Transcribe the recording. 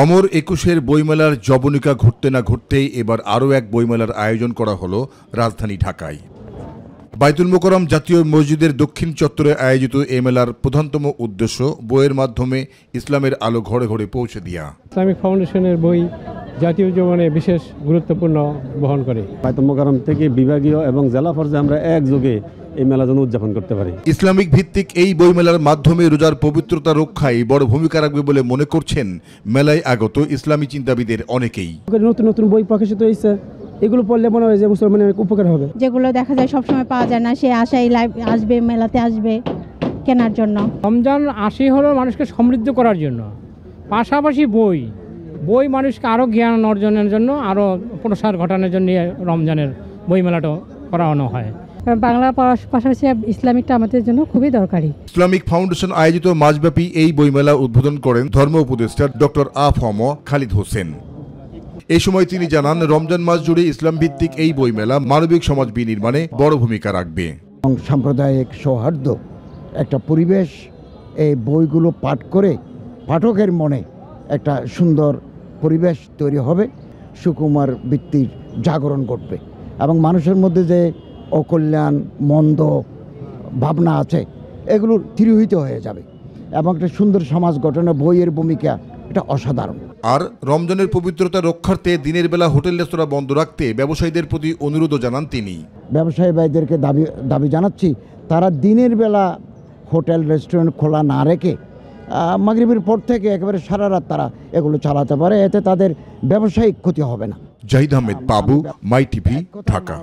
অমর একুশের বইমেলার জবনিকা ঘুরতে না ঘুরতেই এবার আরও এক বইমেলার আয়োজন করা হলো রাজধানী ঢাকায়। বাইতুল মোকাররম জাতীয় মসজিদের দক্ষিণ চত্বরে আয়োজিত এ মেলার প্রধানতম উদ্দেশ্য বইয়ের মাধ্যমে ইসলামের আলো ঘরে ঘরে পৌঁছে দেওয়া। ইসলামিক ফাউন্ডেশনের বই জাতীয় জীবনে বিশেষ গুরুত্বপূর্ণ বহন করে। বাইতুল মোকাররম থেকে বিভাগীয় এবং জেলা পর্যায়ে আমরা একযোগে এই মেলা যেন উদযাপন করতে পারি। ইসলামিক ভিত্তিক এই বইমেলার মাধ্যমে রোজার পবিত্রতা রক্ষায় বড় ভূমিকা রাখবে বলে মনে করছেন মেলায় আগত ইসলামী চিন্তাবিদের অনেকেই। নতুন নতুন বই প্রকাশিত হয়েছে, এগুলো পড়লে মনে হয় যে মুসলমানের উপকার হবে। যেগুলো দেখা যায় সবসময় পাওয়া যায় না, সে আশায় আসবে, মেলাতে আসবে কেনার জন্য। রমজান আসি হলো মানুষকে সমৃদ্ধ করার জন্য, পাশাপাশি বই মানুষকে আরও জ্ঞান অর্জনের জন্য, আরও প্রসার ঘটানোর জন্য রমজানের বই মেলাটা করানো হয়। বাংলা পাশাপাশি ইসলামিকটা আমাদের জন্য খুবই দরকারি। ইসলামিক ফাউন্ডেশন আয়োজিত মাসব্যাপী এই বইমেলা উদ্বোধন করেন ধর্ম উপদেষ্টা ডক্টর আ.ফ.ম. খালিদ হোসেন। এই সময় তিনি জানান, রমজান মাস জুড়ে ইসলাম ভিত্তিক এই বইমেলা মানবিক সমাজ বিনির্মাণে বড় ভূমিকা রাখবে। সাম্প্রদায়িক সৌহার্দ্য একটা পরিবেশ এই বইগুলো পাঠ করে পাঠকের মনে একটা সুন্দর পরিবেশ তৈরি হবে, সুকুমার বৃত্তির জাগরণ ঘটবে এবং মানুষের মধ্যে যে অকল্যাণ মন্দ ভাবনা আছে এগুলো তিরোহিত হয়ে যাবে এবং একটা সুন্দর সমাজ গঠনে বইয়ের ভূমিকা এটা অসাধারণ। আর রমজানের পবিত্রতা রক্ষার্থে দিনের বেলা হোটেল রেস্তোরাঁ বন্ধ রাখতে ব্যবসায়ীদের প্রতি অনুরোধও জানান তিনি। ব্যবসায়ী ভাইদেরকে দাবি জানাচ্ছি, তারা দিনের বেলা হোটেল রেস্টুরেন্ট খোলা না রেখে মাগরিবের পর থেকে একেবারে সারা রাত তারা এগুলো চালাতে পারে, এতে তাদের ব্যবসায়িক ক্ষতি হবে না। জাহিদ আহমেদ বাবু, মাই টিভি, ঢাকা।